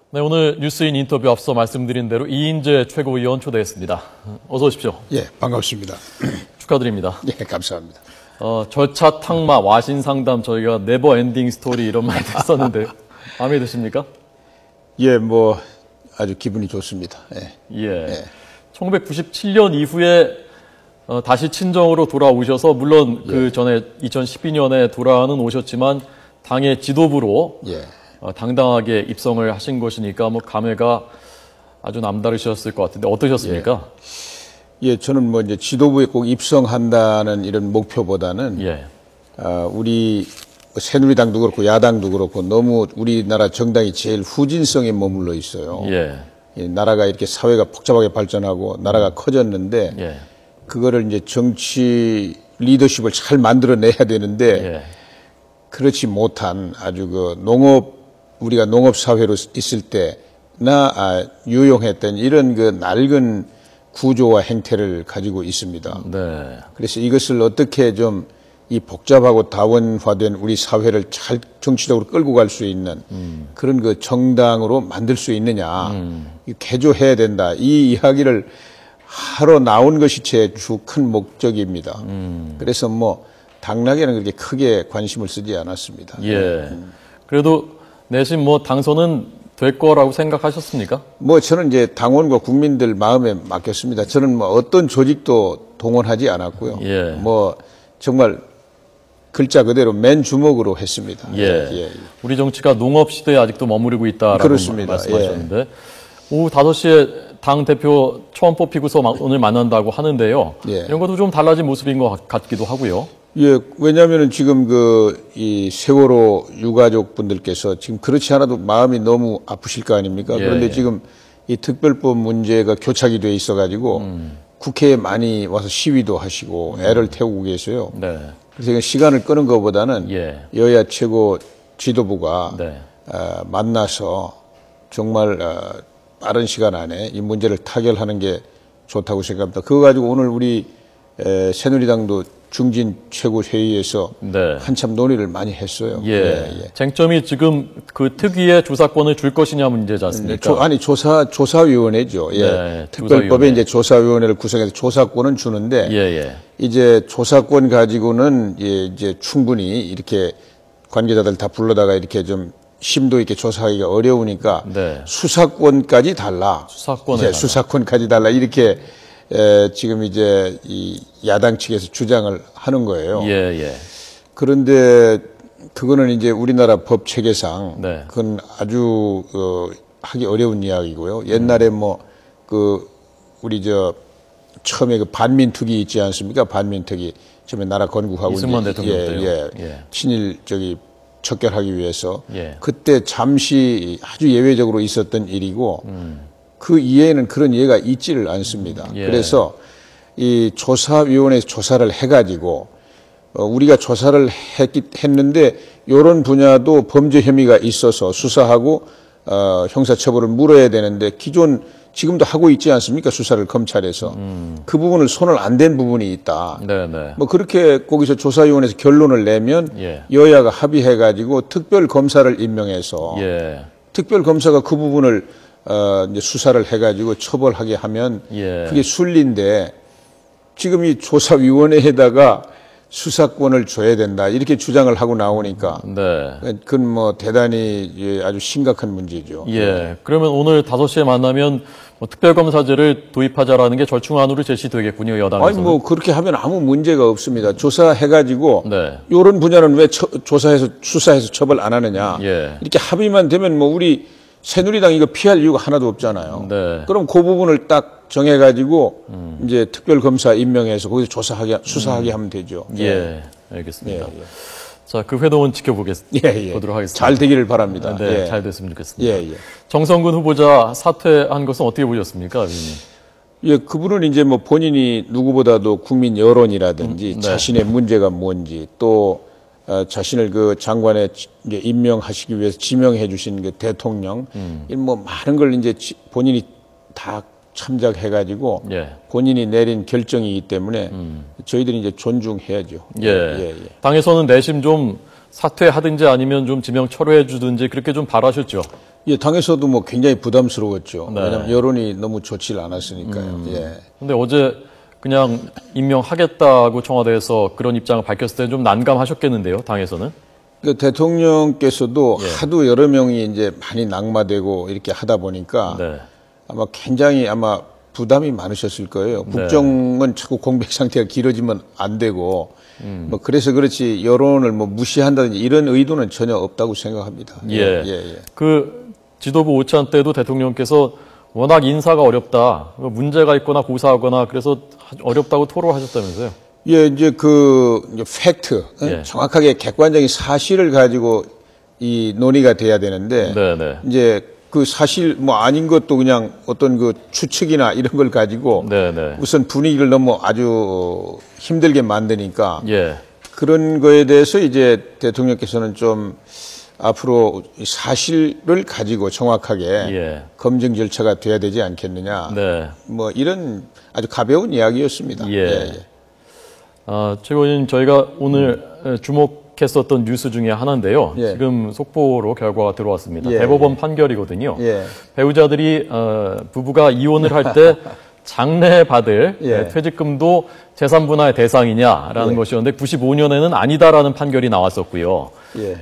네, 오늘 뉴스인 인터뷰 앞서 말씀드린 대로 이인재 최고위원 초대했습니다. 어서 오십시오. 예, 반갑습니다. 축하드립니다. 예, 감사합니다. 절차 탕마 와신 상담 저희가 네버 엔딩 스토리 이런 말 했었는데 마음에 드십니까? 예, 뭐 아주 기분이 좋습니다. 예. 예. 1997년 이후에 다시 친정으로 돌아오셔서 물론 그 전에 2012년에 돌아는 오셨지만 당의 지도부로 당당하게 입성을 하신 것이니까 뭐 감회가 아주 남다르셨을 것 같은데 어떠셨습니까? 예, 저는 뭐 이제 지도부에 꼭 입성한다는 이런 목표보다는 우리 새누리당도 그렇고 야당도 그렇고 너무 우리나라 정당이 제일 후진성에 머물러 있어요. 예, 나라가 이렇게 사회가 복잡하게 발전하고 나라가 커졌는데 그거를 이제 정치 리더십을 잘 만들어내야 되는데 그렇지 못한 아주 그 우리가 농업사회로 있을 때나 유용했던 이런 그 낡은 구조와 행태를 가지고 있습니다. 그래서 이것을 어떻게 좀 이 복잡하고 다원화된 우리 사회를 잘 정치적으로 끌고 갈 수 있는 그런 그 정당으로 만들 수 있느냐, 개조해야 된다. 이 이야기를 하러 나온 것이 제 주 큰 목적입니다. 그래서 뭐 당락에는 그렇게 크게 관심을 쓰지 않았습니다. 그래도 내심 뭐 당선은 될 거라고 생각하셨습니까? 뭐 저는 이제 당원과 국민들 마음에 맡겼습니다. 저는 뭐 어떤 조직도 동원하지 않았고요. 뭐 정말 글자 그대로 맨 주먹으로 했습니다. 우리 정치가 농업 시대에 아직도 머무르고 있다라고 말씀하셨는데 오후 5시에 당 대표 처음 뽑히고서 오늘 만난다고 하는데요. 이런 것도 좀 달라진 모습인 것 같기도 하고요. 예, 왜냐하면은 지금 이 세월호 유가족 분들께서 지금 그렇지 않아도 마음이 너무 아프실 거 아닙니까? 그런데 지금 이 특별법 문제가 교착이 돼 있어가지고 국회에 많이 와서 시위도 하시고 애를 태우고 계세요. 그래서 시간을 끄는 것보다는 여야 최고 지도부가 만나서 정말 빠른 시간 안에 이 문제를 타결하는 게 좋다고 생각합니다. 그거 가지고 오늘 우리 새누리당도 중진 최고회의에서 한참 논의를 많이 했어요. 쟁점이 지금 그 특위에 조사권을 줄 것이냐 문제지 않습니까? 아니 조사위원회죠. 특별법에 이제 조사위원회를 구성해서 조사권은 주는데 이제 조사권 가지고는 이제 충분히 이렇게 관계자들 다 불러다가 이렇게 좀 심도 있게 조사하기가 어려우니까 수사권까지 달라. 수사권까지 달라 이렇게. 지금 이제 이 야당 측에서 주장을 하는 거예요. 그런데 그거는 이제 우리나라 법 체계상 그건 아주 하기 어려운 이야기고요. 옛날에 뭐 우리 처음에 그 반민특위 있지 않습니까? 반민특위 처음에 나라 건국하고 이승만 대통령 때요. 친일 척결하기 위해서 그때 잠시 아주 예외적으로 있었던 일이고. 그 이해에는 그런 이해가 있지를 않습니다. 그래서 이 조사위원회에서 조사를 해가지고 우리가 조사를 했는데 이런 분야도 범죄 혐의가 있어서 수사하고 형사처벌을 물어야 되는데 지금도 하고 있지 않습니까? 수사를 검찰에서. 그 부분을 손을 안 댄 부분이 있다. 뭐 그렇게 거기서 조사위원회에서 결론을 내면 여야가 합의해가지고 특별검사를 임명해서 특별검사가 그 부분을 이제 수사를 해가지고 처벌하게 하면 그게 순리인데 지금 이 조사위원회에다가 수사권을 줘야 된다 이렇게 주장을 하고 나오니까 그건 뭐 대단히 아주 심각한 문제죠. 그러면 오늘 5시에 만나면 뭐 특별검사제를 도입하자라는 게 절충안으로 제시되겠군요, 여당에서는. 아니 뭐 그렇게 하면 아무 문제가 없습니다. 조사해가지고 이런 분야는 왜 수사해서 처벌 안 하느냐 이렇게 합의만 되면 뭐 우리 새누리당 이거 피할 이유가 하나도 없잖아요. 그럼 그 부분을 딱 정해가지고 이제 특별검사 임명해서 거기서 수사하게 하면 되죠. 알겠습니다. 자, 그 회동은 보도록 하겠습니다. 잘 되기를 바랍니다. 잘 됐으면 좋겠습니다. 정성근 후보자 사퇴한 것은 어떻게 보셨습니까, 그분은 이제 뭐 본인이 누구보다도 국민 여론이라든지 자신의 문제가 뭔지 또 자신을 그 장관에 이제 임명하시기 위해서 지명해 주신 그 대통령, 뭐 많은 걸 이제 본인이 다 참작해가지고 본인이 내린 결정이기 때문에 저희들이 이제 존중해야죠. 당에서는 내심 좀 사퇴하든지 아니면 좀 지명 철회해 주든지 그렇게 좀 바라셨죠? 예, 당에서도 뭐 굉장히 부담스러웠죠. 네. 왜냐하면 여론이 너무 좋지 않았으니까요. 예. 근데 어제 그냥 임명하겠다고 청와대에서 그런 입장을 밝혔을 때 좀 난감하셨겠는데요, 당에서는? 그 대통령께서도 하도 여러 명이 이제 많이 낙마되고 이렇게 하다 보니까 아마 굉장히 아마 부담이 많으셨을 거예요. 국정은 자꾸 공백 상태가 길어지면 안 되고 뭐 그래서 그렇지 여론을 뭐 무시한다든지 이런 의도는 전혀 없다고 생각합니다. 그 지도부 오찬 때도 대통령께서 워낙 인사가 어렵다, 문제가 있거나 고사하거나 그래서 어렵다고 토로하셨다면서요? 예, 이제 그 팩트, 정확하게 객관적인 사실을 가지고 이 논의가 돼야 되는데 이제 그 사실 뭐 아닌 것도 그냥 어떤 그 추측이나 이런 걸 가지고 우선 분위기를 너무 아주 힘들게 만드니까 그런 거에 대해서 이제 대통령께서는 좀 앞으로 사실을 가지고 정확하게 검증 절차가 돼야 되지 않겠느냐. 뭐 이런 아주 가벼운 이야기였습니다. 최고위원, 저희가 오늘 주목했었던 뉴스 중에 하나인데요. 지금 속보로 결과가 들어왔습니다. 대법원 판결이거든요. 배우자들이 부부가 이혼을 할 때 장래받을 퇴직금도 재산분할 대상이냐라는 것이었는데 95년에는 아니다라는 판결이 나왔었고요.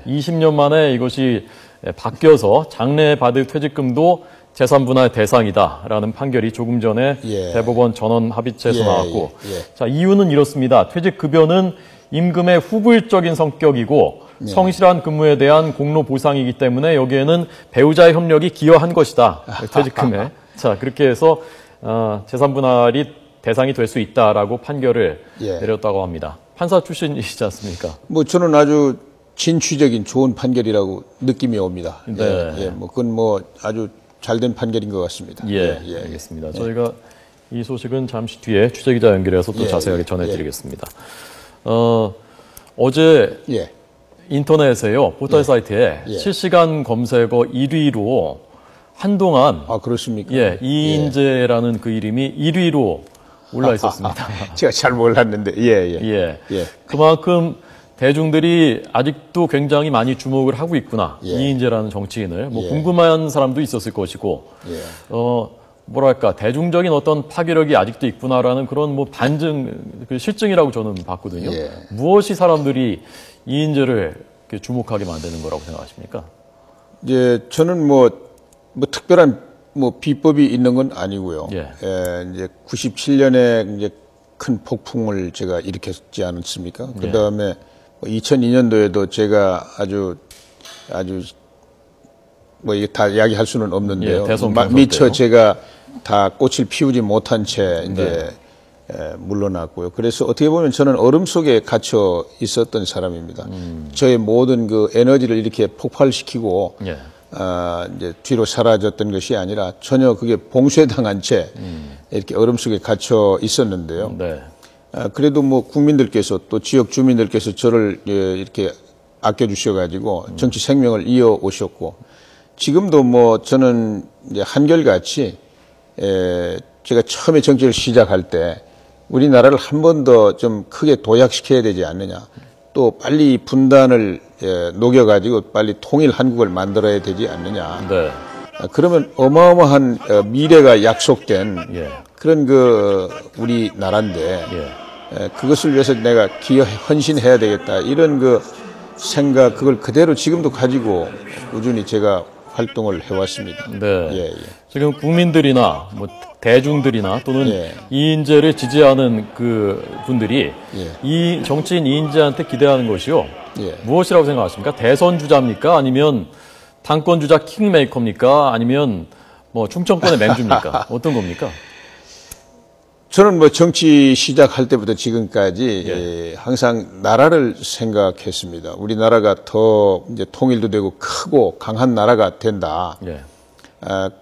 20년 만에 이것이 바뀌어서 장래받을 퇴직금도 재산분할 대상이다라는 판결이 조금 전에 대법원 전원 합의체에서 나왔고 자, 이유는 이렇습니다. 퇴직급여는 임금의 후불적인 성격이고 성실한 근무에 대한 공로 보상이기 때문에 여기에는 배우자의 협력이 기여한 것이다. 퇴직금에. 자, 그렇게 해서 재산분할이 대상이 될 수 있다라고 판결을 내렸다고 합니다. 판사 출신이시지 않습니까? 뭐 저는 아주 진취적인 좋은 판결이라고 느낌이 옵니다. 뭐 그건 뭐 아주 잘된 판결인 것 같습니다. 알겠습니다. 저희가 이 소식은 잠시 뒤에 취재기자 연결해서 또 자세하게 전해드리겠습니다. 어제 인터넷에요, 포털 사이트에 실시간 검색어 1위로 한동안 그렇습니까? 이인재라는 그 이름이 1위로 올라 있었습니다. 제가 잘 몰랐는데 그만큼 대중들이 아직도 굉장히 많이 주목을 하고 있구나. 이인재라는 정치인을. 뭐 궁금한 사람도 있었을 것이고, 뭐랄까, 대중적인 어떤 파괴력이 아직도 있구나라는 그런 뭐 반증, 그 실증이라고 저는 봤거든요. 무엇이 사람들이 이인재를 이렇게 주목하게 만드는 거라고 생각하십니까? 저는 뭐 특별한 뭐 비법이 있는 건 아니고요. 이제 97년에 이제 큰 폭풍을 제가 일으켰지 않았습니까? 그 다음에 2002년도에도 제가 아주 뭐 이게 다 이야기할 수는 없는데요. 미처 제가 다 꽃을 피우지 못한 채 이제 물러났고요. 그래서 어떻게 보면 저는 얼음 속에 갇혀 있었던 사람입니다. 저의 모든 그 에너지를 이렇게 폭발시키고 이제 뒤로 사라졌던 것이 아니라 전혀 그게 봉쇄당한 채 이렇게 얼음 속에 갇혀 있었는데요. 그래도 뭐 국민들께서 또 지역 주민들께서 저를 이렇게 아껴주셔가지고 정치 생명을 이어오셨고 지금도 뭐 저는 이제 한결같이 제가 처음에 정치를 시작할 때 우리나라를 한 번 더 좀 크게 도약시켜야 되지 않느냐. 또 빨리 분단을 녹여가지고 빨리 통일 한국을 만들어야 되지 않느냐. 그러면 어마어마한 미래가 약속된 그런 그 우리나라인데 그것을 위해서 내가 헌신해야 되겠다. 이런 그 생각 그걸 그대로 지금도 가지고 꾸준히 제가 활동을 해왔습니다. 지금 국민들이나 뭐 대중들이나 또는 이인재를 지지하는 그 분들이 이 정치인 이인재한테 기대하는 것이요. 무엇이라고 생각하십니까? 대선 주자입니까? 아니면 당권 주자 킹메이커입니까? 아니면 뭐 충청권의 맹주입니까? 어떤 겁니까? 저는 뭐 정치 시작할 때부터 지금까지 항상 나라를 생각했습니다. 우리나라가 더 이제 통일도 되고 크고 강한 나라가 된다.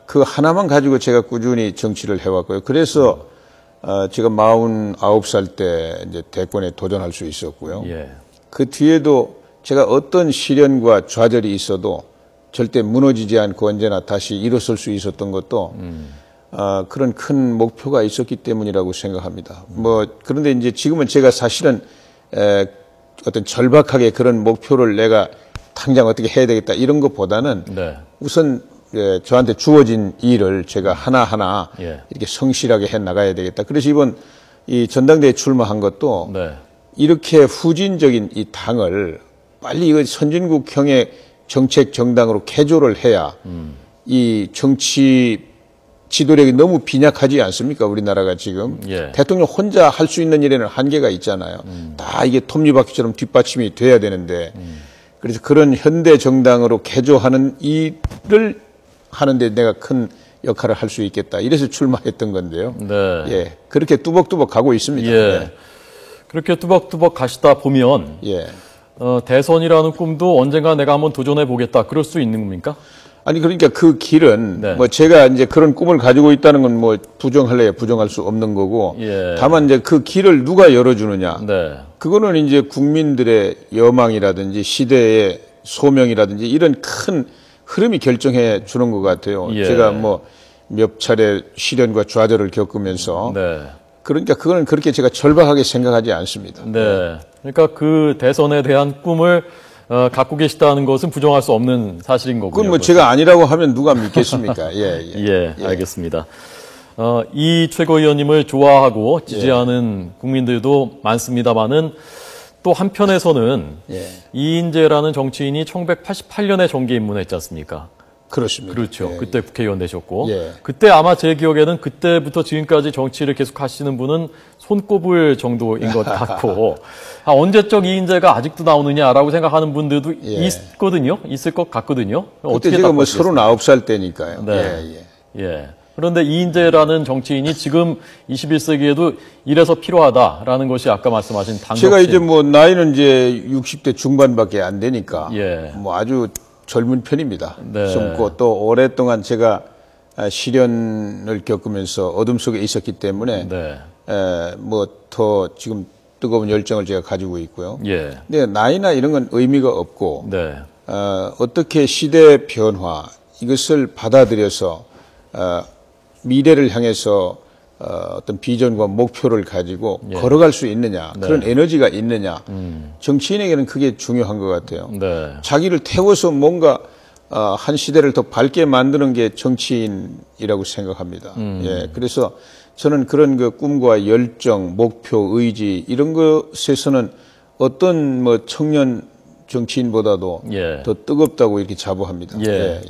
그 하나만 가지고 제가 꾸준히 정치를 해왔고요. 그래서 제가 49살 때 이제 대권에 도전할 수 있었고요. 그 뒤에도 제가 어떤 시련과 좌절이 있어도 절대 무너지지 않고 언제나 다시 일어설 수 있었던 것도 그런 큰 목표가 있었기 때문이라고 생각합니다. 뭐 그런데 이제 지금은 제가 사실은 어떤 절박하게 그런 목표를 내가 당장 어떻게 해야 되겠다 이런 것보다는 네. 우선 저한테 주어진 일을 제가 하나하나 예. 이렇게 성실하게 해 나가야 되겠다. 그래서 이번 이 전당대회 출마한 것도 네. 이렇게 후진적인 이 당을 빨리 이거 선진국형의 정책 정당으로 개조를 해야 이 정치 지도력이 너무 빈약하지 않습니까? 우리나라가 지금 예. 대통령 혼자 할 수 있는 일에는 한계가 있잖아요. 다 이게 톱니바퀴처럼 뒷받침이 돼야 되는데 그래서 그런 현대 정당으로 개조하는 일을 하는데 내가 큰 역할을 할 수 있겠다. 이래서 출마했던 건데요. 네. 예, 그렇게 뚜벅뚜벅 가고 있습니다. 예. 네. 그렇게 뚜벅뚜벅 가시다 보면 예. 대선이라는 꿈도 언젠가 내가 한번 도전해 보겠다. 그럴 수 있는 겁니까? 아니 그러니까 그 길은 네. 뭐 제가 이제 그런 꿈을 가지고 있다는 건 뭐 부정할래야 부정할 수 없는 거고 예. 다만 이제 그 길을 누가 열어주느냐 네. 그거는 이제 국민들의 여망이라든지 시대의 소명이라든지 이런 큰 흐름이 결정해 주는 것 같아요. 예. 제가 뭐 몇 차례 시련과 좌절을 겪으면서 네. 그러니까 그거는 그렇게 제가 절박하게 생각하지 않습니다. 네. 그러니까 그 대선에 대한 꿈을 갖고 계시다는 것은 부정할 수 없는 사실인 거고요. 그건 뭐 제가 아니라고 하면 누가 믿겠습니까? 예, 예. 예, 알겠습니다. 이 최고위원님을 좋아하고 지지하는 국민들도 많습니다만은 또 한편에서는 이인재라는 정치인이 1988년에 정계 입문했지 않습니까? 그렇습니다. 그렇죠. 예, 그때 국회의원 되셨고 예. 그때 아마 제 기억에는 그때부터 지금까지 정치를 계속 하시는 분은 손꼽을 정도인 것 같고 언제적 이인재가 아직도 나오느냐라고 생각하는 분들도 있거든요. 있을 것 같거든요. 그때 제가 뭐 39살 때니까요. 네. 예. 그런데 이인재라는 정치인이 지금 21세기에도 이래서 필요하다라는 것이 아까 말씀하신 당적심. 제가 이제 뭐 나이는 이제 60대 중반밖에 안 되니까 뭐 아주 젊은 편입니다. 네. 젊고 또 오랫동안 제가 시련을 겪으면서 어둠 속에 있었기 때문에 뭐 더 지금 뜨거운 열정을 제가 가지고 있고요. 근데 나이나 이런 건 의미가 없고 어떻게 시대 변화 이것을 받아들여서 미래를 향해서 어떤 비전과 목표를 가지고 걸어갈 수 있느냐 그런 에너지가 있느냐 정치인에게는 그게 중요한 것 같아요. 자기를 태워서 뭔가 한 시대를 더 밝게 만드는 게 정치인이라고 생각합니다. 예, 그래서 저는 그런 그 꿈과 열정, 목표, 의지 이런 것에서는 어떤 뭐 청년 정치인보다도 더 뜨겁다고 이렇게 자부합니다.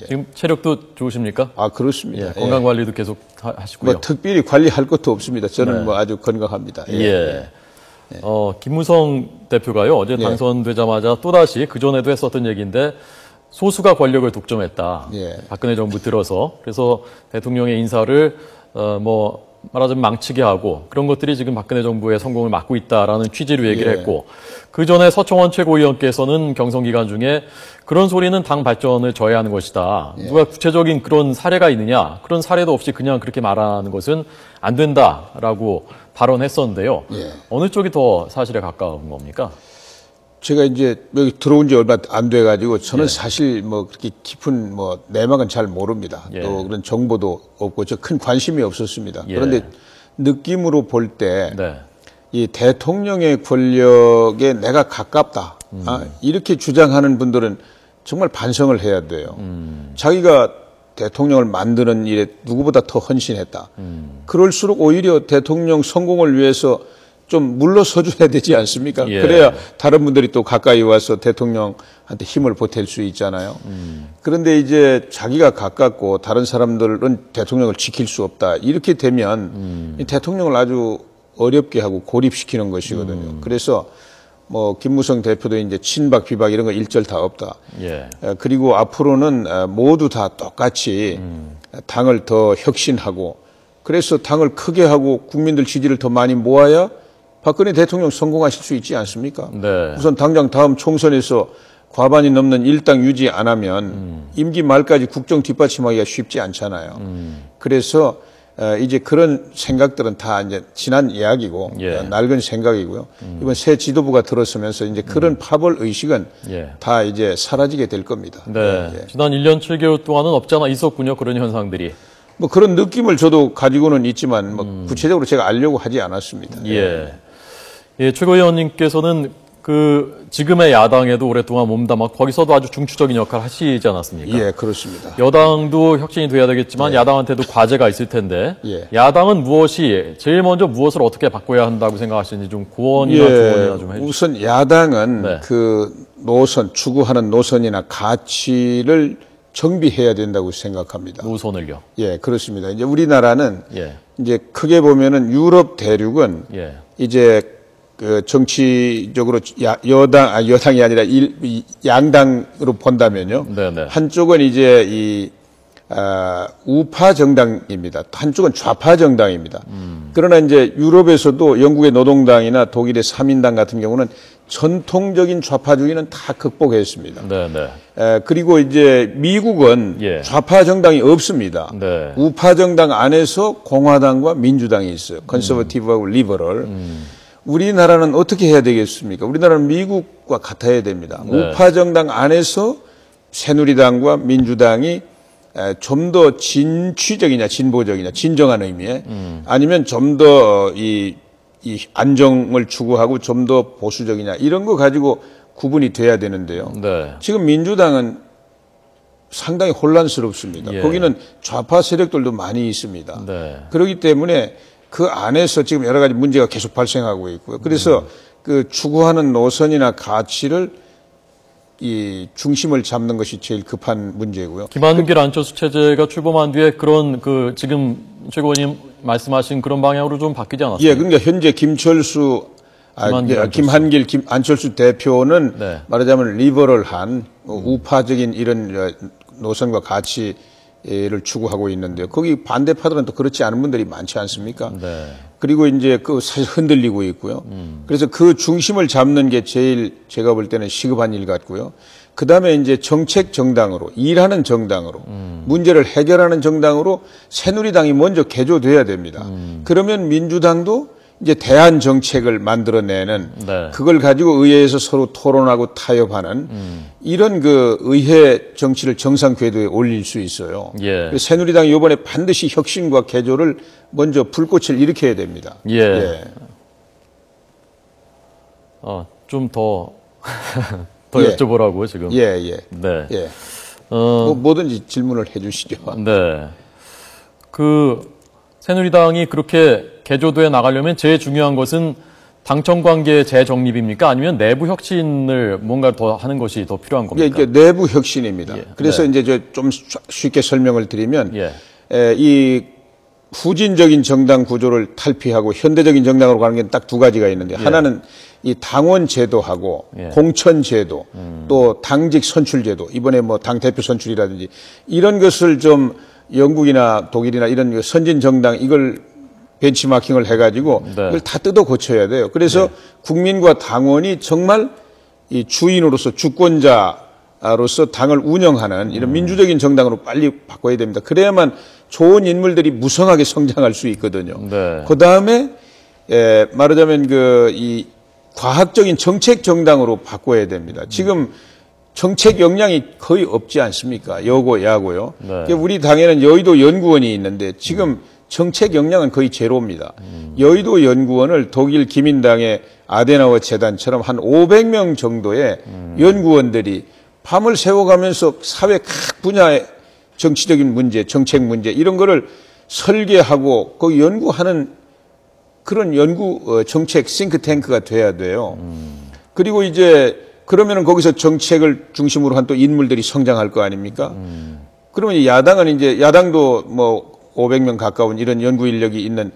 지금 체력도 좋으십니까? 아, 그렇습니다. 건강 관리도 계속 하시고요. 뭐 특별히 관리할 것도 없습니다. 저는 뭐 아주 건강합니다. 김무성 대표가요, 어제 당선되자마자 또다시 그전에도 했었던 얘기인데 소수가 권력을 독점했다. 박근혜 정부 들어서. 그래서 대통령의 인사를 뭐 말하자면 망치게 하고 그런 것들이 지금 박근혜 정부의 성공을 막고 있다라는 취지로 얘기를 했고 그 전에 서청원 최고위원께서는 경선 기간 중에 그런 소리는 당 발전을 저해하는 것이다. 누가 구체적인 그런 사례가 있느냐? 그런 사례도 없이 그냥 그렇게 말하는 것은 안 된다라고 발언했었는데요. 어느 쪽이 더 사실에 가까운 겁니까? 제가 이제 여기 들어온 지 얼마 안 돼가지고 저는 사실 뭐 그렇게 깊은 뭐 내막은 잘 모릅니다. 또 그런 정보도 없고 저 큰 관심이 없었습니다. 그런데 느낌으로 볼 때 이 대통령의 권력에 내가 가깝다. 이렇게 주장하는 분들은 정말 반성을 해야 돼요. 자기가 대통령을 만드는 일에 누구보다 더 헌신했다. 그럴수록 오히려 대통령 성공을 위해서 좀 물러서줘야 되지 않습니까? 그래야 다른 분들이 또 가까이 와서 대통령한테 힘을 보탤 수 있잖아요. 그런데 이제 자기가 가깝고 다른 사람들은 대통령을 지킬 수 없다. 이렇게 되면 대통령을 아주 어렵게 하고 고립시키는 것이거든요. 그래서 뭐 김무성 대표도 이제 친박 비박 이런 거 일절 다 없다. 그리고 앞으로는 모두 다 똑같이 당을 더 혁신하고 그래서 당을 크게 하고 국민들 지지를 더 많이 모아야 박근혜 대통령 성공하실 수 있지 않습니까? 우선 당장 다음 총선에서 과반이 넘는 일당 유지 안 하면 임기 말까지 국정 뒷받침하기가 쉽지 않잖아요. 그래서 이제 그런 생각들은 다 이제 지난 이야기고 낡은 생각이고요. 이번 새 지도부가 들어서면서 이제 그런 파벌 의식은 다 이제 사라지게 될 겁니다. 지난 1년 7개월 동안은 없지 않아 있었군요. 그런 현상들이. 뭐 그런 느낌을 저도 가지고는 있지만 뭐 구체적으로 제가 알려고 하지 않았습니다. 최고위원님께서는 그 지금의 야당에도 오랫동안 몸담아 거기서도 아주 중추적인 역할을 하시지 않았습니까? 예, 그렇습니다. 여당도 혁신이 돼야 되겠지만 예. 야당한테도 과제가 있을 텐데 예. 야당은 제일 먼저 무엇을 어떻게 바꿔야 한다고 생각하시는지 좀 고언이나 조언이나 좀 해주세요. 우선 야당은 네. 그 추구하는 노선이나 가치를 정비해야 된다고 생각합니다. 노선을요? 예, 그렇습니다. 이제 우리나라는 이제 크게 보면은 유럽 대륙은 이제 그 정치적으로 여당이 아니라 양당으로 본다면요. 네네. 한쪽은 이제 우파 정당입니다. 한쪽은 좌파 정당입니다. 그러나 이제 유럽에서도 영국의 노동당이나 독일의 3인당 같은 경우는 전통적인 좌파주의는 다 극복했습니다. 네네. 그리고 이제 미국은 좌파 정당이 없습니다. 네. 우파 정당 안에서 공화당과 민주당이 있어요. 컨서버티브하고 리버럴. 우리나라는 어떻게 해야 되겠습니까? 우리나라는 미국과 같아야 됩니다. 네. 우파 정당 안에서 새누리당과 민주당이 좀 더 진취적이냐, 진보적이냐, 진정한 의미에 아니면 좀 더 이 안정을 추구하고 좀 더 보수적이냐 이런 거 가지고 구분이 돼야 되는데요. 네. 지금 민주당은 상당히 혼란스럽습니다. 예. 거기는 좌파 세력들도 많이 있습니다. 네. 그렇기 때문에 그 안에서 지금 여러 가지 문제가 계속 발생하고 있고요. 그래서 그 추구하는 노선이나 가치를 이 중심을 잡는 것이 제일 급한 문제고요. 김한길 안철수 체제가 출범한 뒤에 그런 그 지금 최고위원님 말씀하신 그런 방향으로 좀 바뀌지 않았어요? 예, 그러니까 현재 김한길 안철수 대표는 네. 말하자면 리버럴한 우파적인 이런 노선과 가치를 추구하고 있는데요. 거기 반대파들은 또 그렇지 않은 분들이 많지 않습니까? 네. 그리고 이제 그 사실 흔들리고 있고요. 그래서 그 중심을 잡는 게 제일 제가 볼 때는 시급한 일 같고요. 그 다음에 이제 정책 정당으로, 일하는 정당으로, 문제를 해결하는 정당으로 새누리당이 먼저 개조돼야 됩니다. 그러면 민주당도 이제 대안 정책을 만들어내는 네. 그걸 가지고 의회에서 서로 토론하고 타협하는 이런 그 의회 정치를 정상 궤도에 올릴 수 있어요. 예. 새누리당이 이번에 반드시 혁신과 개조를 먼저 불꽃을 일으켜야 됩니다. 예. 예. 좀 더 여쭤보라고 지금. 예, 예. 네. 예. 뭐든지 질문을 해주시죠. 네. 새누리당이 그렇게 개조돼 나가려면 제일 중요한 것은 당청 관계 재정립입니까? 아니면 내부 혁신을 뭔가 더 하는 것이 더 필요한 겁니까? 예, 그러니까 내부 혁신입니다. 예. 그래서 네. 이제 좀 쉽게 설명을 드리면 이 후진적인 정당 구조를 탈피하고 현대적인 정당으로 가는 게 딱 두 가지가 있는데 하나는 이 당원 제도하고 공천 제도 또 당직 선출 제도 이번에 뭐 당 대표 선출이라든지 이런 것을 좀 영국이나 독일이나 이런 선진 정당 이걸 벤치마킹을 해가지고 이걸 다 뜯어 고쳐야 돼요. 그래서 국민과 당원이 정말 이 주인으로서 주권자로서 당을 운영하는 이런 민주적인 정당으로 빨리 바꿔야 됩니다. 그래야만 좋은 인물들이 무성하게 성장할 수 있거든요. 네. 그 다음에 말하자면 이 과학적인 정책 정당으로 바꿔야 됩니다. 지금 정책 역량이 거의 없지 않습니까? 여고, 야고요. 네. 그러니까 우리 당에는 여의도 연구원이 있는데 지금 정책 역량은 거의 제로입니다. 여의도 연구원을 독일 기민당의 아데나워 재단처럼 한 500명 정도의 연구원들이 밤을 새워가면서 사회 각 분야의 정치적인 문제, 정책 문제 이런 거를 설계하고 그 연구하는 그런 정책 싱크탱크가 돼야 돼요. 그리고 이제 그러면은 거기서 정책을 중심으로 한 또 인물들이 성장할 거 아닙니까? 그러면 야당도 뭐 500명 가까운 이런 연구 인력이 있는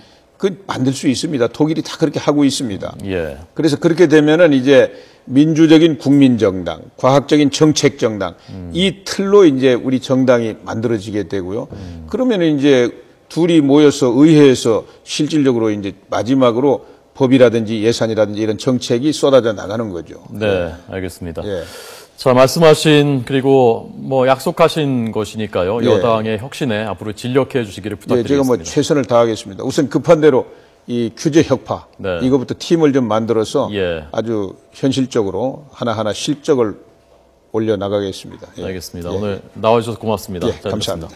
만들 수 있습니다. 독일이 다 그렇게 하고 있습니다. 예. 그래서 그렇게 되면은 이제 민주적인 국민정당, 과학적인 정책정당 이 틀로 이제 우리 정당이 만들어지게 되고요. 그러면은 이제 둘이 모여서 의회에서 실질적으로 이제 마지막으로 법이라든지 예산이라든지 이런 정책이 쏟아져 나가는 거죠. 네, 알겠습니다. 예. 자, 말씀하신 그리고 뭐 약속하신 것이니까요. 여당의 혁신에 앞으로 진력해 주시기를 부탁드리겠습니다. 제가 뭐 최선을 다하겠습니다. 우선 급한 대로 이 규제 혁파 이거부터 팀을 좀 만들어서 아주 현실적으로 하나하나 실적을 올려 나가겠습니다. 알겠습니다. 오늘 나와주셔서 고맙습니다. 감사합니다.